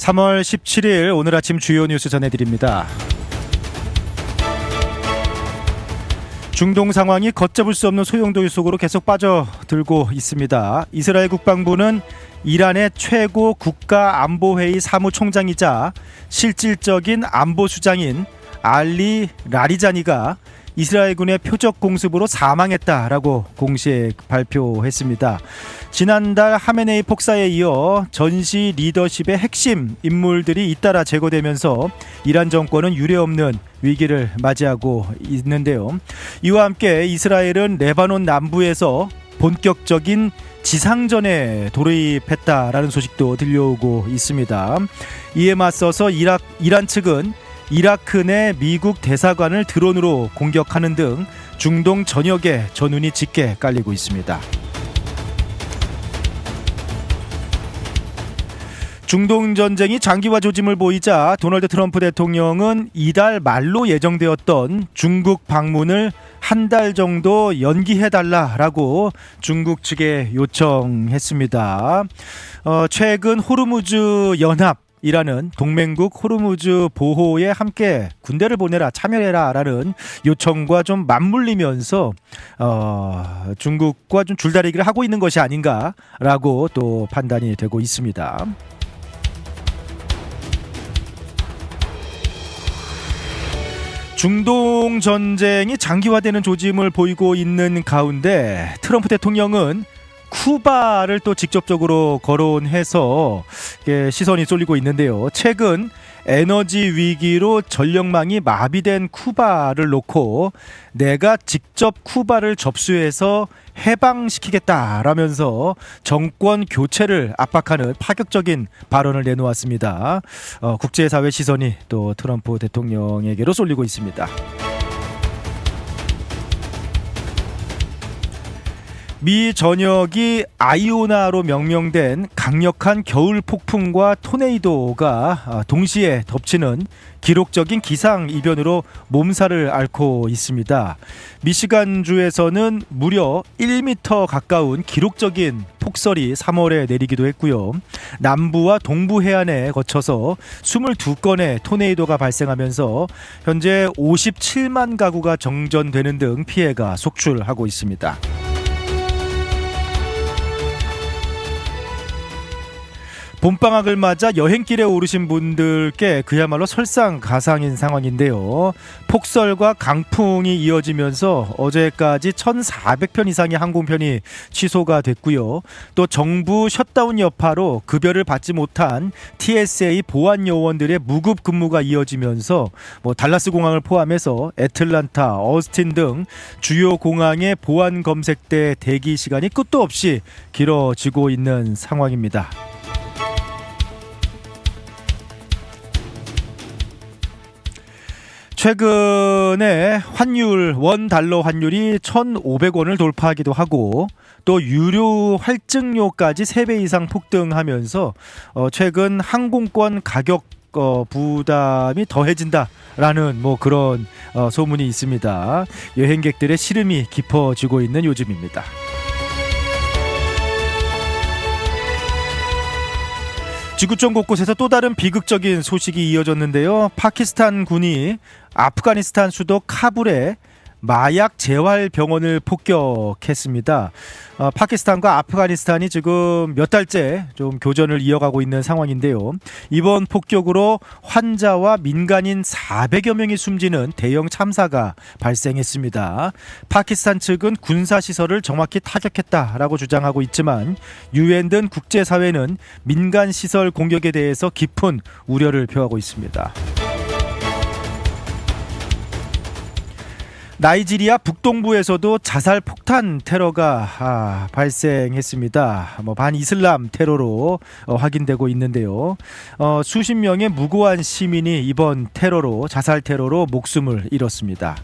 3월 17일 오늘 아침 주요 뉴스 전해드립니다. 중동 상황이 걷잡을 수 없는 소용돌이 속으로 계속 빠져들고 있습니다. 이스라엘 국방부는 이란의 최고 국가안보회의 사무총장이자 실질적인 안보수장인 알리 라리자니가 이스라엘군의 표적 공습으로 사망했다라고 공식 발표했습니다. 지난달 하메네이 폭사에 이어 전시 리더십의 핵심 인물들이 잇따라 제거되면서 이란 정권은 유례없는 위기를 맞이하고 있는데요. 이와 함께 이스라엘은 레바논 남부에서 본격적인 지상전에 돌입했다라는 소식도 들려오고 있습니다. 이에 맞서서 이란 측은 이라크 내 미국 대사관을 드론으로 공격하는 등 중동 전역에 전운이 짙게 깔리고 있습니다. 중동 전쟁이 장기화 조짐을 보이자 도널드 트럼프 대통령은 이달 말로 예정되었던 중국 방문을 한 달 정도 연기해달라라고 중국 측에 요청했습니다. 최근 호르무즈 연합이라는 동맹국 호르무즈 보호에 함께 군대를 보내라, 참여해라 라는 요청과 좀 맞물리면서 중국과 좀 줄다리기를 하고 있는 것이 아닌가라고 또 판단이 되고 있습니다. 중동 전쟁이 장기화되는 조짐을 보이고 있는 가운데 트럼프 대통령은 쿠바를 또 직접적으로 거론해서 시선이 쏠리고 있는데요. 최근 에너지 위기로 전력망이 마비된 쿠바를 놓고 내가 직접 쿠바를 접수해서 해방시키겠다라면서 정권 교체를 압박하는 파격적인 발언을 내놓았습니다. 국제사회 시선이 또 트럼프 대통령에게로 쏠리고 있습니다. 미 전역이 아이오나로 명명된 강력한 겨울 폭풍과 토네이도가 동시에 덮치는 기록적인 기상이변으로 몸살을 앓고 있습니다. 미시간주에서는 무려 1m 가까운 기록적인 폭설이 3월에 내리기도 했고요. 남부와 동부 해안에 거쳐서 22건의 토네이도가 발생하면서 현재 57만 가구가 정전되는 등 피해가 속출하고 있습니다. 봄방학을 맞아 여행길에 오르신 분들께 그야말로 설상가상인 상황인데요. 폭설과 강풍이 이어지면서 어제까지 1,400편 이상의 항공편이 취소가 됐고요. 또 정부 셧다운 여파로 급여를 받지 못한 TSA 보안 요원들의 무급 근무가 이어지면서 달라스 공항을 포함해서 애틀란타, 어스틴 등 주요 공항의 보안 검색대 대기 시간이 끝도 없이 길어지고 있는 상황입니다. 최근에 원 달러 환율이 1,500원을 돌파하기도 하고 또 유료 할증료까지 3배 이상 폭등하면서 최근 항공권 가격 부담이 더해진다라는 그런 소문이 있습니다. 여행객들의 시름이 깊어지고 있는 요즘입니다. 지구촌 곳곳에서 또 다른 비극적인 소식이 이어졌는데요. 파키스탄 군이 아프가니스탄 수도 카불에 마약 재활 병원을 폭격했습니다. 파키스탄과 아프가니스탄이 지금 몇 달째 좀 교전을 이어가고 있는 상황인데요. 이번 폭격으로 환자와 민간인 400여 명이 숨지는 대형 참사가 발생했습니다. 파키스탄 측은 군사시설을 정확히 타격했다라고 주장하고 있지만 유엔 등 국제사회는 민간시설 공격에 대해서 깊은 우려를 표하고 있습니다. 나이지리아 북동부에서도 자살 폭탄 테러가 발생했습니다. 반이슬람 테러로 확인되고 있는데요. 수십 명의 무고한 시민이 이번 테러로 자살 테러로 목숨을 잃었습니다.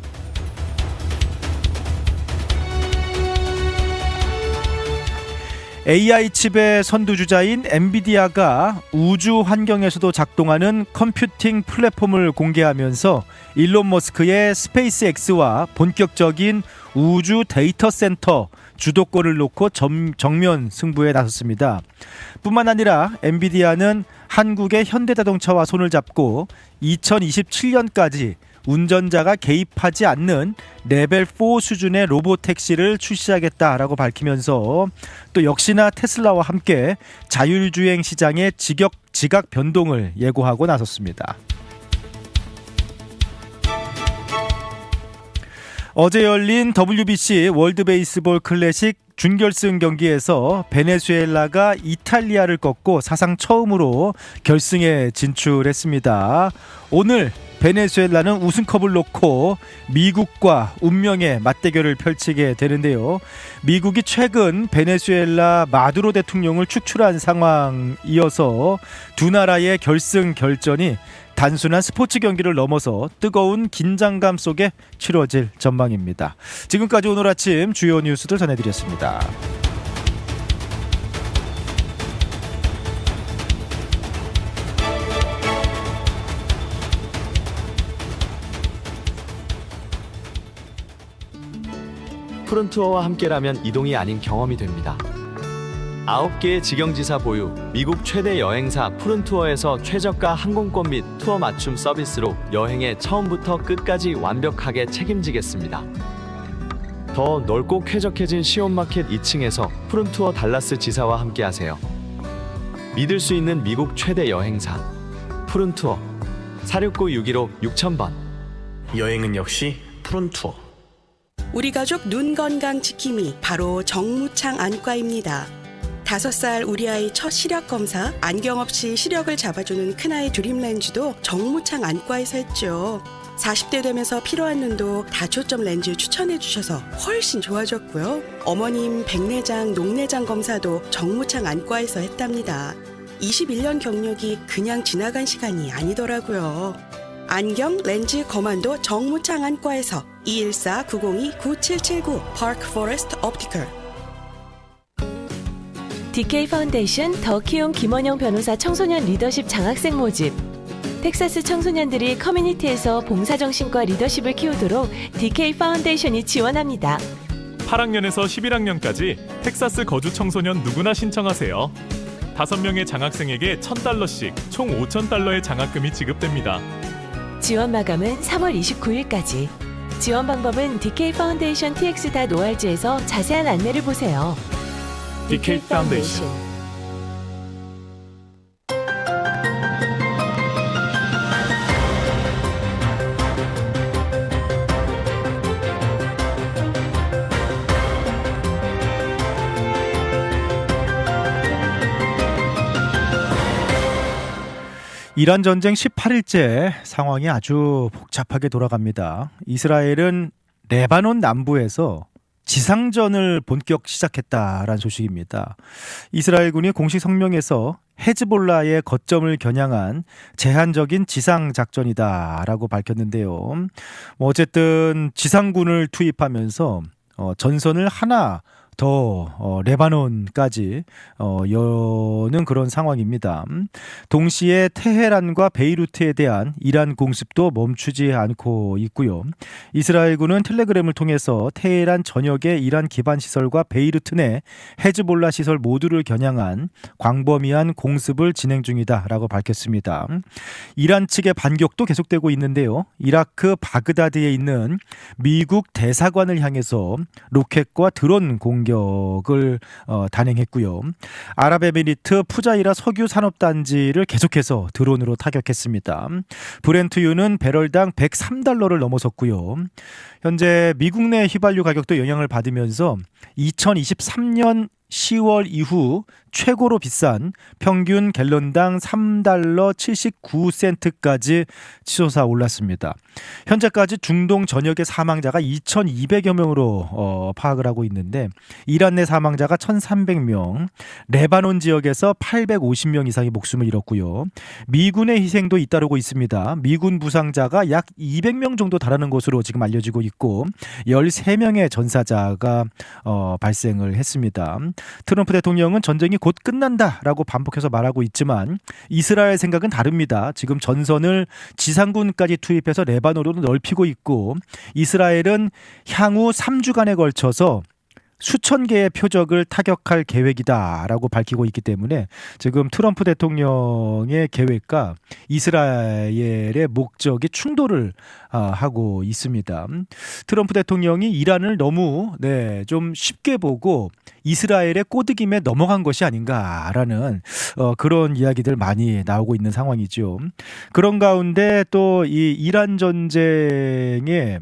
AI 칩의 선두주자인 엔비디아가 우주 환경에서도 작동하는 컴퓨팅 플랫폼을 공개하면서 일론 머스크의 스페이스X와 본격적인 우주 데이터 센터 주도권을 놓고 정면 승부에 나섰습니다. 뿐만 아니라 엔비디아는 한국의 현대자동차와 손을 잡고 2027년까지 운전자가 개입하지 않는 레벨 4 수준의 로보택시를 출시하겠다라고 밝히면서 또 역시나 테슬라와 함께 자율주행 시장의 지각 변동을 예고하고 나섰습니다. 어제 열린 WBC 월드베이스볼 클래식 준결승 경기에서 베네수엘라가 이탈리아를 꺾고 사상 처음으로 결승에 진출했습니다. 오늘 베네수엘라는 우승컵을 놓고 미국과 운명의 맞대결을 펼치게 되는데요. 미국이 최근 베네수엘라 마두로 대통령을 축출한 상황이어서 두 나라의 결승 결전이 단순한 스포츠 경기를 넘어서 뜨거운 긴장감 속에 치러질 전망입니다. 지금까지 오늘 아침 주요 뉴스들 전해드렸습니다. 푸른투어와 함께라면 이동이 아닌 경험이 됩니다. 9개의 직영지사 보유, 미국 최대 여행사 푸른투어에서 최저가 항공권 및 투어 맞춤 서비스로 여행의 처음부터 끝까지 완벽하게 책임지겠습니다. 더 넓고 쾌적해진 시온마켓 2층에서 푸른투어 달라스 지사와 함께하세요. 믿을 수 있는 미국 최대 여행사 푸른투어 469-615-6000번. 여행은 역시 푸른투어. 우리 가족 눈 건강 지킴이 바로 정무창 안과입니다. 5살 우리 아이 첫 시력 검사, 안경 없이 시력을 잡아주는 큰아이 드림렌즈도 정무창 안과에서 했죠. 40대 되면서 필요한 눈도 다초점 렌즈 추천해 주셔서 훨씬 좋아졌고요. 어머님 백내장, 녹내장 검사도 정무창 안과에서 했답니다. 21년 경력이 그냥 지나간 시간이 아니더라고요. 안경, 렌즈, 거만도 정무창 안과에서 214-902-9779 파크 포레스트 옵티컬. DK 파운데이션 더 키움 김원영 변호사 청소년 리더십 장학생 모집. 텍사스 청소년들이 커뮤니티에서 봉사정신과 리더십을 키우도록 DK 파운데이션이 지원합니다. 8학년에서 11학년까지 텍사스 거주 청소년 누구나 신청하세요. 5명의 장학생에게 $1,000씩 총 $5,000의 장학금이 지급됩니다. 지원 마감은 3월 29일까지. 지원 방법은 DK 파운데이션 tx.org에서 자세한 안내를 보세요. DK 파운데이션. 이란 전쟁 18일째 상황이 아주 복잡하게 돌아갑니다. 이스라엘은 레바논 남부에서 지상전을 본격 시작했다라는 소식입니다. 이스라엘군이 공식 성명에서 헤즈볼라의 거점을 겨냥한 제한적인 지상작전이다라고 밝혔는데요. 어쨌든 지상군을 투입하면서 전선을 하나 더 레바논까지 여는 그런 상황입니다. 동시에 테헤란과 베이루트에 대한 이란 공습도 멈추지 않고 있고요. 이스라엘군은 텔레그램을 통해서 테헤란 전역의 이란 기반 시설과 베이루트 내 헤즈볼라 시설 모두를 겨냥한 광범위한 공습을 진행 중이다라고 밝혔습니다. 이란 측의 반격도 계속되고 있는데요. 이라크 바그다드에 있는 미국 대사관을 향해서 로켓과 드론 공격을 단행했고요. 아랍에미리트 푸자이라 석유 산업단지를 계속해서 드론으로 타격했습니다. 브렌트유는 배럴당 $103를 넘어섰고요. 현재 미국 내 휘발유 가격도 영향을 받으면서 2023년 10월 이후 최고로 비싼 평균 갤런당 $3.79까지 치솟아 올랐습니다. 현재까지 중동 전역의 사망자가 2,200여 명으로 파악을 하고 있는데 이란 내 사망자가 1,300명, 레바논 지역에서 850명 이상이 목숨을 잃었고요. 미군의 희생도 잇따르고 있습니다. 미군 부상자가 약 200명 정도 달하는 것으로 지금 알려지고 있고 13명의 전사자가 발생을 했습니다. 트럼프 대통령은 전쟁이 곧 끝난다라고 반복해서 말하고 있지만 이스라엘 생각은 다릅니다. 지금 전선을 지상군까지 투입해서 레바논으로 넓히고 있고 이스라엘은 향후 3주간에 걸쳐서 수천 개의 표적을 타격할 계획이다라고 밝히고 있기 때문에 지금 트럼프 대통령의 계획과 이스라엘의 목적이 충돌을 하고 있습니다. 트럼프 대통령이 이란을 너무 좀 쉽게 보고 이스라엘의 꼬드김에 넘어간 것이 아닌가라는 그런 이야기들 많이 나오고 있는 상황이죠. 그런 가운데 또 이 이란 전쟁에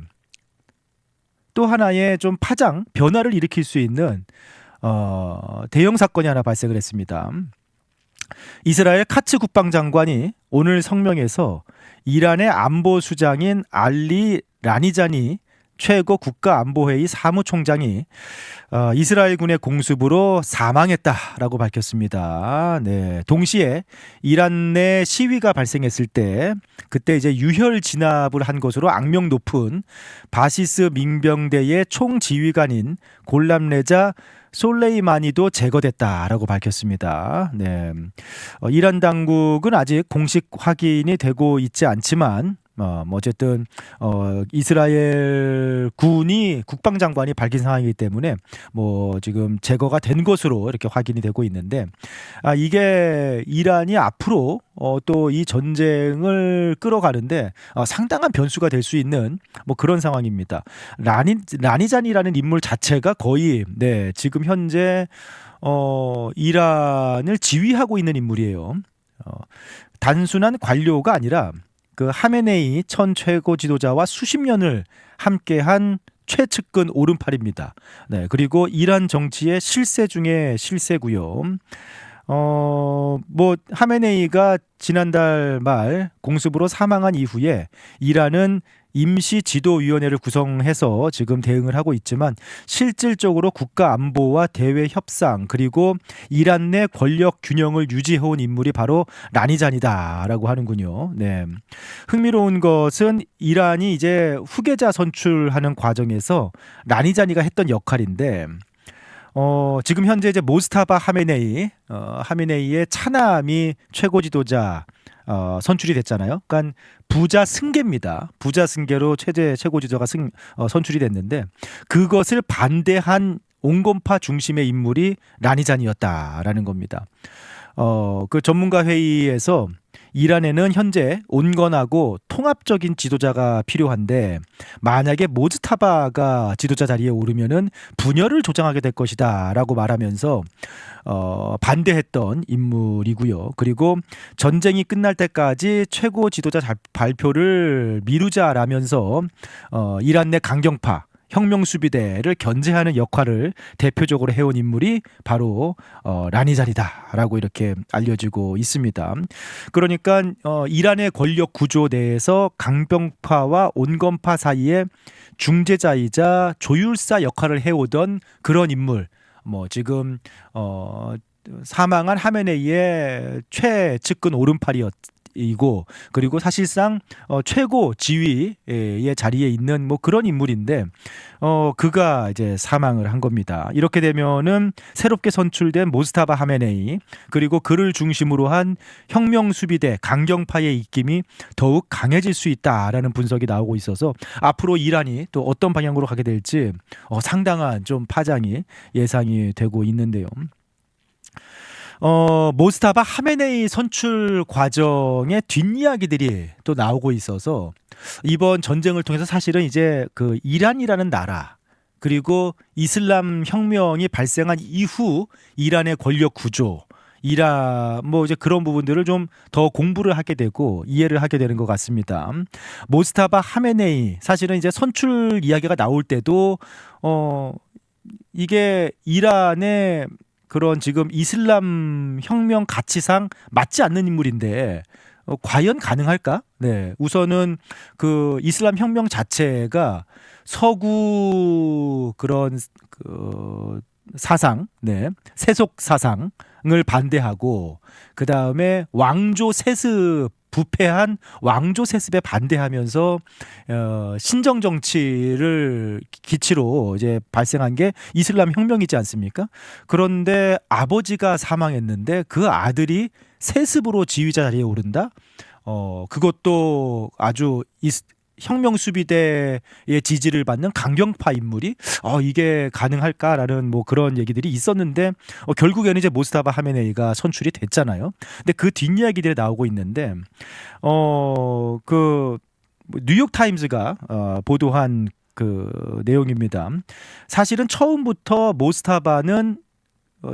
또 하나의 좀 파장, 변화를 일으킬 수 있는 대형 사건이 하나 발생을 했습니다. 이스라엘 카츠 국방장관이 오늘 성명에서 이란의 안보수장인 알리 라니자니 최고 국가안보회의 사무총장이 이스라엘군의 공습으로 사망했다라고 밝혔습니다. 네, 동시에 이란 내 시위가 발생했을 때 그때 이제 유혈 진압을 한 것으로 악명 높은 바시스 민병대의 총지휘관인 골람레자 솔레이마니도 제거됐다라고 밝혔습니다. 네, 이란 당국은 아직 공식 확인이 되고 있지 않지만 어쨌든 이스라엘 군이 국방장관이 밝힌 상황이기 때문에 지금 제거가 된 것으로 이렇게 확인이 되고 있는데 이게 이란이 앞으로 또 이 전쟁을 끌어가는데 상당한 변수가 될 수 있는 그런 상황입니다. 라니잔이라는 인물 자체가 거의 지금 현재 이란을 지휘하고 있는 인물이에요. 단순한 관료가 아니라 그 하메네이 전 최고 지도자와 수십 년을 함께한 최측근 오른팔입니다. 네, 그리고 이란 정치의 실세 중에 실세고요. 하메네이가 지난달 말 공습으로 사망한 이후에 이란은 임시 지도위원회를 구성해서 지금 대응을 하고 있지만 실질적으로 국가 안보와 대외 협상 그리고 이란 내 권력 균형을 유지해온 인물이 바로 라니잔이다라고 하는군요. 네. 흥미로운 것은 이란이 이제 후계자 선출하는 과정에서 라니잔이가 했던 역할인데 지금 현재 이제 모스타바 하메네이의 차남이 최고 지도자 선출이 됐잖아요. 그러니까 부자 승계입니다. 부자 승계로 최고 지도자가 선출이 됐는데 그것을 반대한 온건파 중심의 인물이 라니잔이었다라는 겁니다. 그 전문가 회의에서 이란에는 현재 온건하고 통합적인 지도자가 필요한데 만약에 모즈타바가 지도자 자리에 오르면은 분열을 조장하게 될 것이다라고 말하면서 반대했던 인물이고요. 그리고 전쟁이 끝날 때까지 최고 지도자 발표를 미루자라면서 이란 내 강경파 혁명수비대를 견제하는 역할을 대표적으로 해온 인물이 바로 라니잔이다라고 이렇게 알려지고 있습니다. 그러니까 이란의 권력 구조 내에서 강병파와 온건파 사이에 중재자이자 조율사 역할을 해오던 그런 인물. 지금 사망한 하메네이의 최측근 오른팔이고 그리고 사실상 최고 지휘의 자리에 있는 그런 인물인데 그가 이제 사망을 한 겁니다. 이렇게 되면은 새롭게 선출된 모스타바 하메네이 그리고 그를 중심으로 한 혁명수비대 강경파의 입김이 더욱 강해질 수 있다라는 분석이 나오고 있어서 앞으로 이란이 또 어떤 방향으로 가게 될지 상당한 좀 파장이 예상이 되고 있는데요. 모스타바 하메네이 선출 과정의 뒷이야기들이 또 나오고 있어서 이번 전쟁을 통해서 사실은 이제 그 이란이라는 나라 그리고 이슬람 혁명이 발생한 이후 이란의 권력 구조 이제 그런 부분들을 좀 더 공부를 하게 되고 이해를 하게 되는 것 같습니다. 모스타바 하메네이 사실은 이제 선출 이야기가 나올 때도 이게 이란의 그런 지금 이슬람 혁명 가치상 맞지 않는 인물인데 과연 가능할까? 네, 우선은 그 이슬람 혁명 자체가 서구 그런 사상, 세속 사상을 반대하고 그 다음에 왕조 세습 부패한 왕조 세습에 반대하면서 신정 정치를 기치로 이제 발생한 게 이슬람 혁명이지 않습니까? 그런데 아버지가 사망했는데 그 아들이 세습으로 지휘자 자리에 오른다? 그것도 아주 혁명 수비대의 지지를 받는 강경파 인물이 이게 가능할까라는 뭐 그런 얘기들이 있었는데 결국에는 이제 모스타바 하메네이가 선출이 됐잖아요. 근데 그 뒷이야기들이 나오고 있는데 그 뉴욕 타임즈가 보도한 그 내용입니다. 사실은 처음부터 모스타바는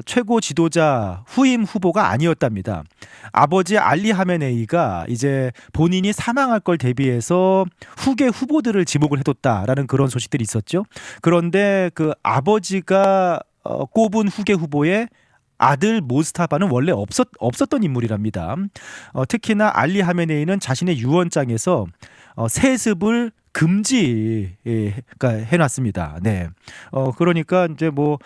최고 지도자 후임 후보가 아니었답니다. 아버지 알리 하메네이가 이제 본인이 사망할 걸 대비해서 후계 후보들을 지목을 해뒀다라는 그런 소식들이 있었죠. 그런데 그 아버지가 꼽은 후계 후보에 아들 모스타바는 원래 없었던 인물이랍니다. 특히나 알리 하메네이는 자신의 유언장에서 세습을 그러니까 해놨습니다. 네. 그러니까 이제 뭐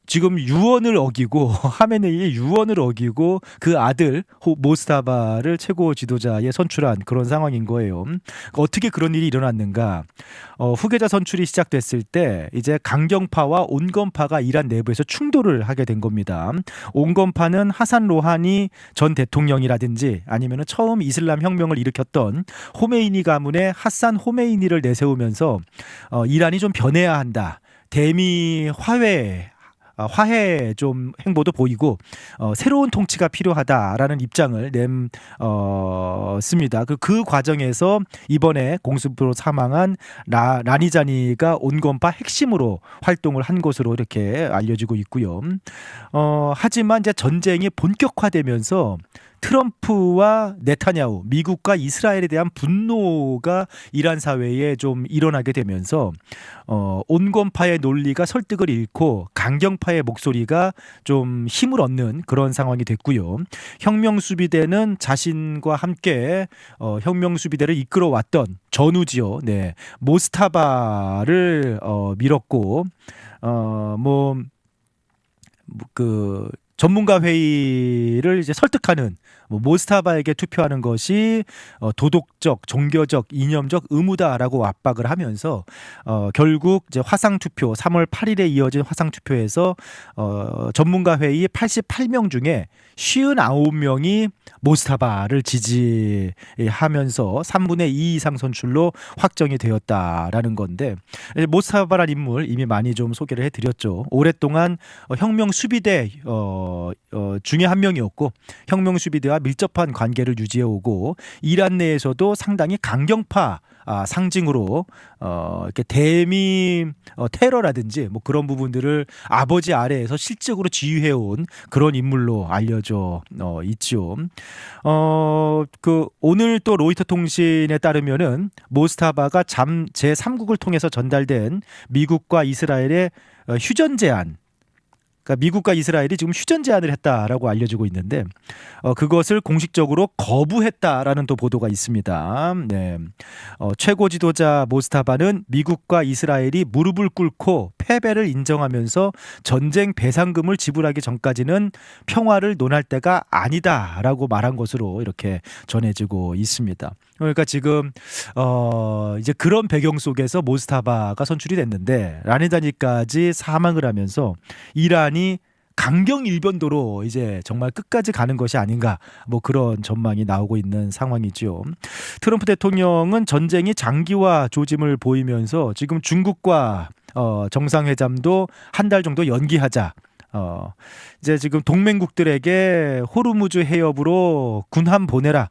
지금 유언을 어기고 하메네이의 유언을 어기고 그 아들 모스타바를 최고 지도자에 선출한 그런 상황인 거예요. 어떻게 그런 일이 일어났는가? 후계자 선출이 시작됐을 때 이제 강경파와 온건파가 이란 내부에서 충돌을 하게 된 겁니다. 온건파는 하산 로하니 전 대통령이라든지 아니면은 처음 이슬람 혁명을 일으켰던 호메이니 가문의 하산 호메이니를 내세우면서 이란이 좀 변해야 한다. 대미 화해 좀 행보도 보이고 새로운 통치가 필요하다라는 입장을 냈습니다. 그 과정에서 이번에 공습으로 사망한 라니자니가 온건파 핵심으로 활동을 한 것으로 이렇게 알려지고 있고요. 하지만 이제 전쟁이 본격화되면서 트럼프와 네타냐후, 미국과 이스라엘에 대한 분노가 이란 사회에 좀 일어나게 되면서 온건파의 논리가 설득을 잃고 강경파의 목소리가 좀 힘을 얻는 그런 상황이 됐고요. 혁명수비대는 자신과 함께 혁명수비대를 이끌어왔던 전우지요. 네, 모스타바를 밀었고 그 전문가 회의를 이제 설득하는 모스타바에게 투표하는 것이 도덕적, 종교적, 이념적 의무다라고 압박을 하면서 결국 이제 화상 투표 3월 8일에 이어진 화상 투표에서 전문가 회의 88명 중에 59명이 모스타바를 지지하면서 3분의 2 이상 선출로 확정이 되었다라는 건데 모스타바라는 인물 이미 많이 좀 소개를 해드렸죠. 오랫동안 혁명 수비대 중에 한 명이었고 혁명 수비대와 밀접한 관계를 유지해오고 이란 내에서도 상당히 강경파 상징으로 이렇게 대미 테러라든지 뭐 그런 부분들을 아버지 아래에서 실적으로 지휘해온 그런 인물로 알려져 있죠. 그 오늘 또 로이터 통신에 따르면은 모스타바가 제3국을 통해서 전달된 미국과 이스라엘의 휴전 제안. 그러니까 미국과 이스라엘이 지금 휴전 제안을 했다라고 알려지고 있는데 그것을 공식적으로 거부했다라는 또 보도가 있습니다. 네. 최고 지도자 모스타바는 미국과 이스라엘이 무릎을 꿇고 패배를 인정하면서 전쟁 배상금을 지불하기 전까지는 평화를 논할 때가 아니다라고 말한 것으로 이렇게 전해지고 있습니다. 그러니까 지금 이제 그런 배경 속에서 모스타바가 선출이 됐는데 라니자니까지 사망을 하면서 이란이 강경 일변도로 이제 정말 끝까지 가는 것이 아닌가 뭐 그런 전망이 나오고 있는 상황이죠. 트럼프 대통령은 전쟁이 장기화 조짐을 보이면서 지금 중국과 정상회담도 한 달 정도 연기하자. 이제 지금 동맹국들에게 호르무즈 해협으로 군함 보내라.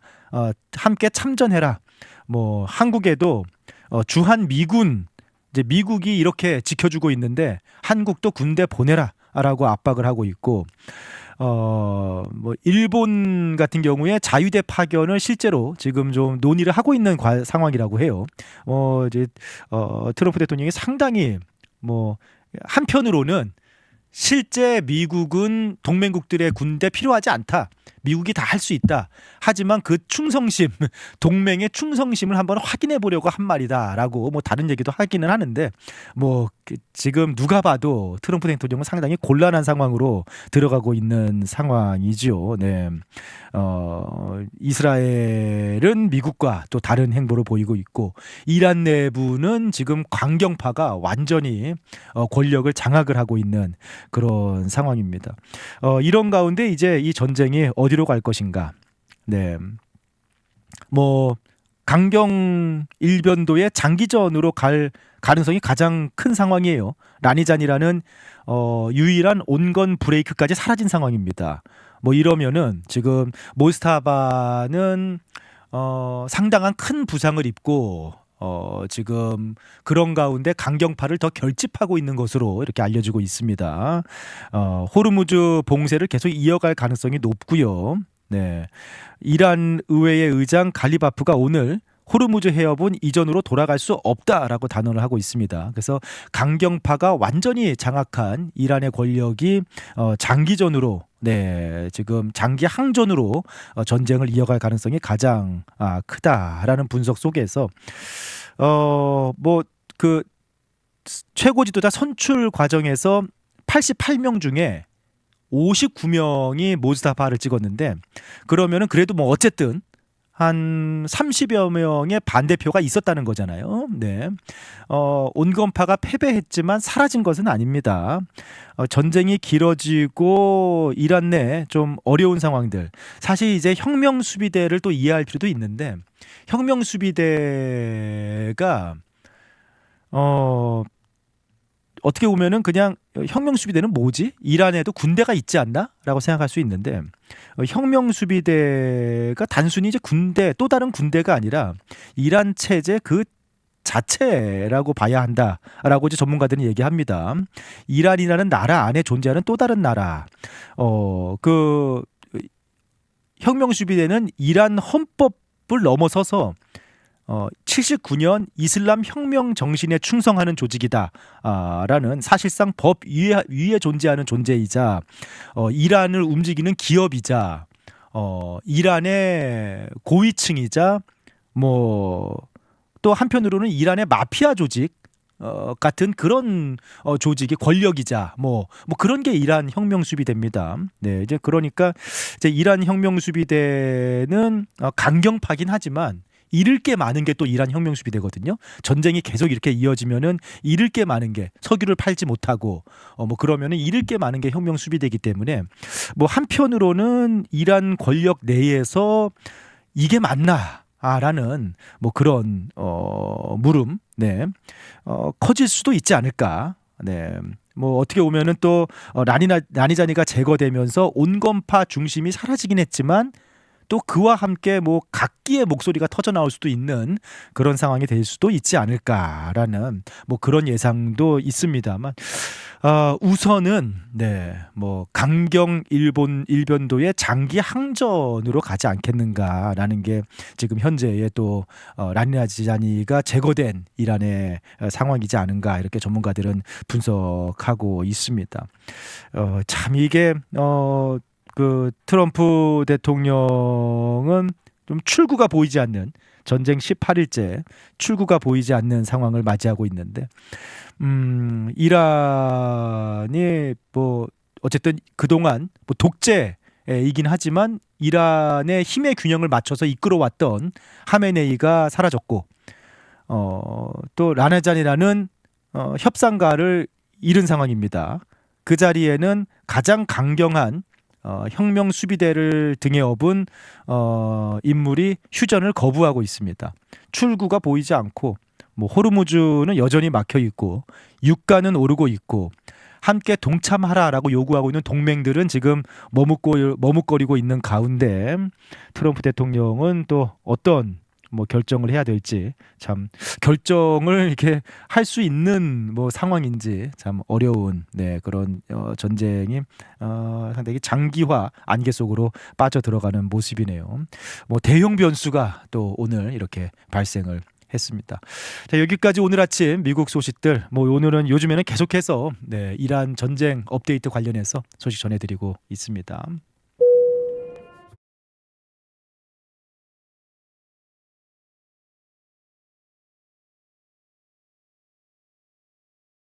함께 참전해라. 뭐 한국에도 주한 미군 이제 미국이 이렇게 지켜주고 있는데 한국도 군대 보내라라고 압박을 하고 있고 뭐 일본 같은 경우에 자위대 파견을 실제로 지금 좀 논의를 하고 있는 상황이라고 해요. 이제 트럼프 대통령이 상당히 뭐 한편으로는 실제 미국은 동맹국들의 군대 필요하지 않다. 미국이 다 할 수 있다. 하지만 그 충성심, 동맹의 충성심을 한번 확인해 보려고 한 말이다라고 뭐 다른 얘기도 하기는 하는데 뭐 지금 누가 봐도 트럼프 대통령은 상당히 곤란한 상황으로 들어가고 있는 상황이죠. 네. 이스라엘은 미국과 또 다른 행보를 보이고 있고 이란 내부는 지금 강경파가 완전히 권력을 장악을 하고 있는 그런 상황입니다. 이런 가운데 이제 이 전쟁이 어디로 갈 것인가? 네, 뭐 강경 일변도의 장기전으로 갈 가능성이 가장 큰 상황이에요. 라니잔이라는 유일한 온건 브레이크까지 사라진 상황입니다. 뭐 이러면은 지금 모스타바는 상당한 큰 부상을 입고 지금 그런 가운데 강경파를 더 결집하고 있는 것으로 이렇게 알려지고 있습니다. 호르무즈 봉쇄를 계속 이어갈 가능성이 높고요. 네, 이란 의회의 의장 갈리바프가 오늘 호르무즈 해협은 이전으로 돌아갈 수 없다라고 단언을 하고 있습니다. 그래서 강경파가 완전히 장악한 이란의 권력이 장기전으로 지금 장기 항전으로 전쟁을 이어갈 가능성이 가장 크다라는 분석 속에서 뭐 그 최고 지도자 선출 과정에서 88명 중에 59명이 모스타파를 찍었는데 그러면은 그래도 뭐 어쨌든 한 30여 명의 반대표가 있었다는 거잖아요. 네. 온건파가 패배했지만 사라진 것은 아닙니다. 전쟁이 길어지고 이란 내 좀 어려운 상황들. 사실 이제 혁명수비대를 또 이해할 필요도 있는데 혁명수비대가 어떻게 보면은 그냥 혁명수비대는 뭐지? 이란에도 군대가 있지 않나? 라고 생각할 수 있는데 혁명수비대가 단순히 이제 군대 또 다른 군대가 아니라 이란 체제 그 자체라고 봐야 한다라고 이제 전문가들은 얘기합니다. 이란이라는 나라 안에 존재하는 또 다른 나라. 그 혁명수비대는 이란 헌법을 넘어서서 79년 이슬람 혁명 정신에 충성하는 조직이다 라는 사실상 법 위에 존재하는 존재이자 이란을 움직이는 기업이자 이란의 고위층이자 뭐 또 한편으로는 이란의 마피아 조직 같은 그런 조직이 권력이자 뭐 그런 게 이란 혁명수비대입니다. 네, 이제 그러니까 이제 이란 혁명수비대는 강경파긴 하지만 잃을 게 많은 게 또 이란 혁명수비대거든요. 전쟁이 계속 이렇게 이어지면은 잃을 게 많은 게 석유를 팔지 못하고 뭐 그러면은 잃을 게 많은 게 혁명수비대이기 때문에 뭐 한편으로는 이란 권력 내에서 이게 맞나? 라는 뭐 그런 물음, 커질 수도 있지 않을까. 네. 뭐 어떻게 보면은 또 라니자니가 제거되면서 온건파 중심이 사라지긴 했지만 또 그와 함께 뭐 각기의 목소리가 터져 나올 수도 있는 그런 상황이 될 수도 있지 않을까라는 뭐 그런 예상도 있습니다만 우선은 뭐 강경 일변도의 장기 항전으로 가지 않겠는가라는 게 지금 현재의 또 라니자니가 제거된 이란의 상황이지 않은가 이렇게 전문가들은 분석하고 있습니다. 참 이게 그 트럼프 대통령은 좀 출구가 보이지 않는 전쟁 18일째 출구가 보이지 않는 상황을 맞이하고 있는데 이란이 뭐 어쨌든 그동안 뭐 독재이긴 하지만 이란의 힘의 균형을 맞춰서 이끌어왔던 하메네이가 사라졌고 또 라나잔이라는 협상가를 잃은 상황입니다. 그 자리에는 가장 강경한 혁명 수비대를 등에 업은 인물이 휴전을 거부하고 있습니다. 출구가 보이지 않고 뭐 호르무즈는 여전히 막혀 있고 유가는 오르고 있고 함께 동참하라라고 요구하고 있는 동맹들은 지금 머뭇거리고 있는 가운데 트럼프 대통령은 또 어떤 뭐 결정을 해야 될지 참 결정을 이렇게 할 수 있는 뭐 상황인지 참 어려운 그런 전쟁이 상당히 장기화 안개 속으로 빠져 들어가는 모습이네요. 뭐 대형 변수가 또 오늘 이렇게 발생을 했습니다. 자, 여기까지 오늘 아침 미국 소식들. 뭐 오늘은 요즘에는 계속해서 이란 전쟁 업데이트 관련해서 소식 전해드리고 있습니다.